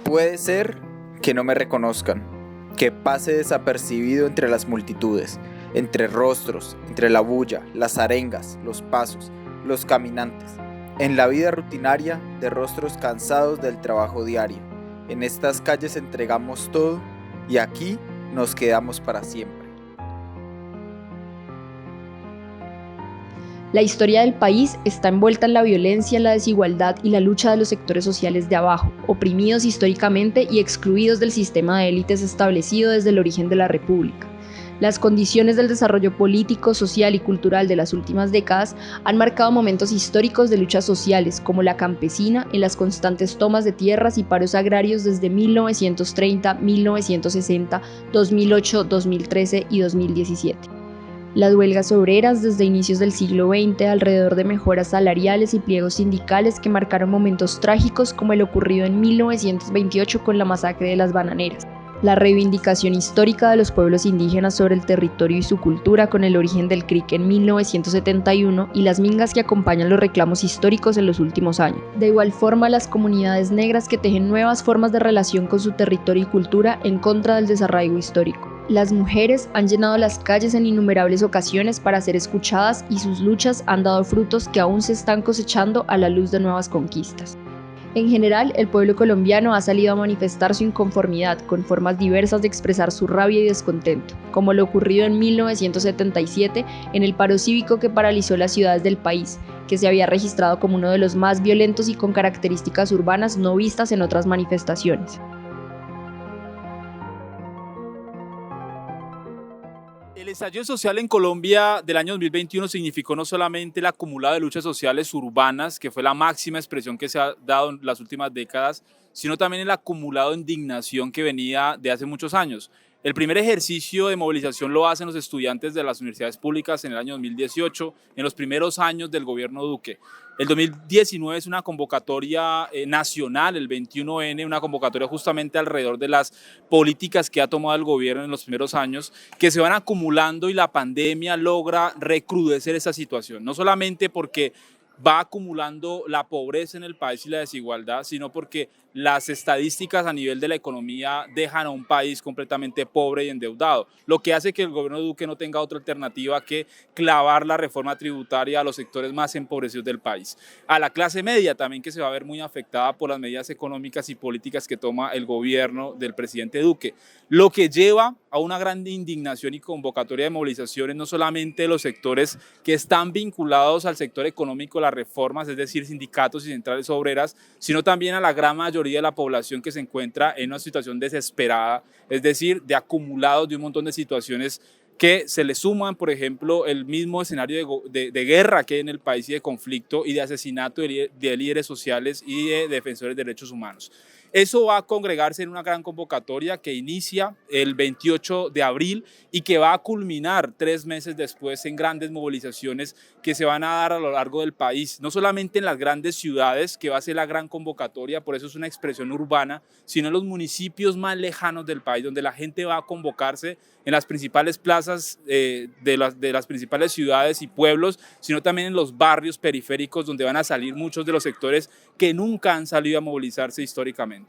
Puede ser que no me reconozcan, que pase desapercibido entre las multitudes, entre rostros, entre la bulla, las arengas, los pasos, los caminantes, en la vida rutinaria de rostros cansados del trabajo diario. En estas calles entregamos todo y aquí nos quedamos para siempre. La historia del país está envuelta en la violencia, la desigualdad y la lucha de los sectores sociales de abajo, oprimidos históricamente y excluidos del sistema de élites establecido desde el origen de la República. Las condiciones del desarrollo político, social y cultural de las últimas décadas han marcado momentos históricos de luchas sociales, como la campesina, en las constantes tomas de tierras y paros agrarios desde 1930, 1960, 2008, 2013 y 2017. Las huelgas obreras desde inicios del siglo XX alrededor de mejoras salariales y pliegos sindicales que marcaron momentos trágicos como el ocurrido en 1928 con la masacre de las bananeras. La reivindicación histórica de los pueblos indígenas sobre el territorio y su cultura con el origen del CRIC en 1971 y las mingas que acompañan los reclamos históricos en los últimos años. De igual forma, las comunidades negras que tejen nuevas formas de relación con su territorio y cultura en contra del desarraigo histórico. Las mujeres han llenado las calles en innumerables ocasiones para ser escuchadas y sus luchas han dado frutos que aún se están cosechando a la luz de nuevas conquistas. En general, el pueblo colombiano ha salido a manifestar su inconformidad con formas diversas de expresar su rabia y descontento, como lo ocurrido en 1977 en el paro cívico que paralizó las ciudades del país, que se había registrado como uno de los más violentos y con características urbanas no vistas en otras manifestaciones. El estallido social en Colombia del año 2021 significó no solamente el acumulado de luchas sociales urbanas, que fue la máxima expresión que se ha dado en las últimas décadas, sino también el acumulado de indignación que venía de hace muchos años. El primer ejercicio de movilización lo hacen los estudiantes de las universidades públicas en el año 2018, en los primeros años del gobierno Duque. El 2019 es una convocatoria nacional, el 21N, una convocatoria justamente alrededor de las políticas que ha tomado el gobierno en los primeros años, que se van acumulando y la pandemia logra recrudecer esa situación. No solamente porque va acumulando la pobreza en el país y la desigualdad, sino porque las estadísticas a nivel de la economía dejan a un país completamente pobre y endeudado, lo que hace que el gobierno de Duque no tenga otra alternativa que clavar la reforma tributaria a los sectores más empobrecidos del país. A la clase media también, que se va a ver muy afectada por las medidas económicas y políticas que toma el gobierno del presidente Duque, lo que lleva a una gran indignación y convocatoria de movilizaciones, no solamente de los sectores que están vinculados al sector económico, las reformas, es decir, sindicatos y centrales obreras, sino también a la gran mayoría de la población que se encuentra en una situación desesperada, es decir, de acumulados de un montón de situaciones que se le suman, por ejemplo, el mismo escenario de guerra que hay en el país y de conflicto y de asesinato de líderes sociales y de defensores de derechos humanos. Eso va a congregarse en una gran convocatoria que inicia el 28 de abril y que va a culminar 3 meses después en grandes movilizaciones que se van a dar a lo largo del país, no solamente en las grandes ciudades, que va a ser la gran convocatoria, por eso es una expresión urbana, sino en los municipios más lejanos del país, donde la gente va a convocarse en las principales plazas de las principales ciudades y pueblos, sino también en los barrios periféricos, donde van a salir muchos de los sectores que nunca han salido a movilizarse históricamente.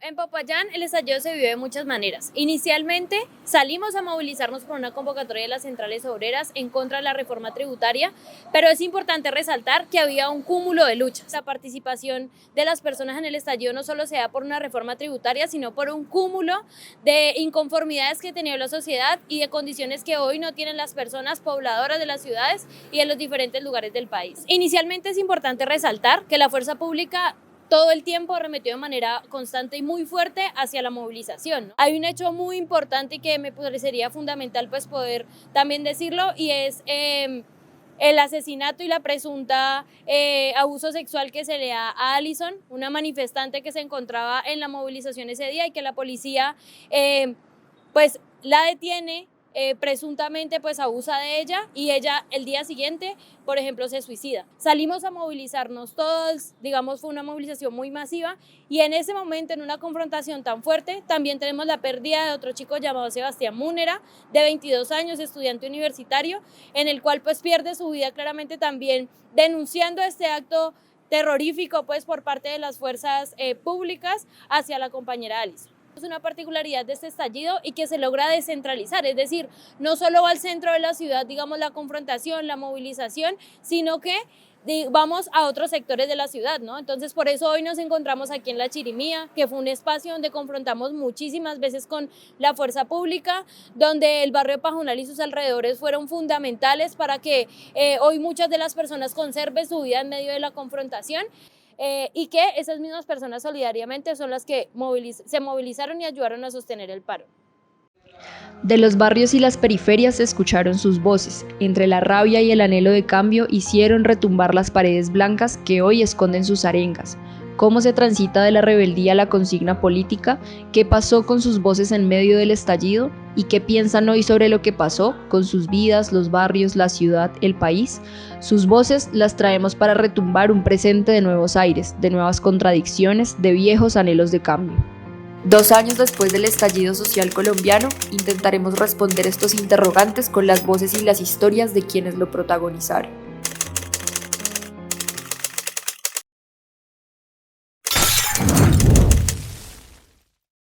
En Popayán el estallido se vive de muchas maneras. Inicialmente salimos a movilizarnos por una convocatoria de las centrales obreras en contra de la reforma tributaria, pero es importante resaltar que había un cúmulo de luchas. La participación de las personas en el estallido no solo se da por una reforma tributaria, sino por un cúmulo de inconformidades que tenía la sociedad y de condiciones que hoy no tienen las personas pobladoras de las ciudades y en los diferentes lugares del país. Inicialmente es importante resaltar que la fuerza pública todo el tiempo arremetió de manera constante y muy fuerte hacia la movilización, ¿no? Hay un hecho muy importante que me parecería fundamental pues poder también decirlo, y es el asesinato y la presunta abuso sexual que se le da a Alison, una manifestante que se encontraba en la movilización ese día y que la policía pues la detiene. Presuntamente pues abusa de ella y ella el día siguiente, por ejemplo, se suicida. Salimos a movilizarnos todos, digamos, fue una movilización muy masiva y en ese momento, en una confrontación tan fuerte, también tenemos la pérdida de otro chico llamado Sebastián Múnera, de 22 años, estudiante universitario, en el cual pues pierde su vida claramente también denunciando este acto terrorífico pues por parte de las fuerzas públicas hacia la compañera Alison. Es una particularidad de este estallido y que se logra descentralizar, es decir, no solo va al centro de la ciudad, digamos, la confrontación, la movilización, sino que vamos a otros sectores de la ciudad, ¿no? Entonces, por eso hoy nos encontramos aquí en La Chirimía, que fue un espacio donde confrontamos muchísimas veces con la fuerza pública, donde el barrio de Pajonal y sus alrededores fueron fundamentales para que hoy muchas de las personas conserven su vida en medio de la confrontación. Y que esas mismas personas solidariamente son las que se movilizaron y ayudaron a sostener el paro. De los barrios y las periferias se escucharon sus voces. Entre la rabia y el anhelo de cambio hicieron retumbar las paredes blancas que hoy esconden sus arengas. ¿Cómo se transita de la rebeldía a la consigna política? ¿Qué pasó con sus voces en medio del estallido? ¿Y qué piensan hoy sobre lo que pasó con sus vidas, los barrios, la ciudad, el país? Sus voces las traemos para retumbar un presente de nuevos aires, de nuevas contradicciones, de viejos anhelos de cambio. 2 años después del estallido social colombiano, intentaremos responder estos interrogantes con las voces y las historias de quienes lo protagonizaron.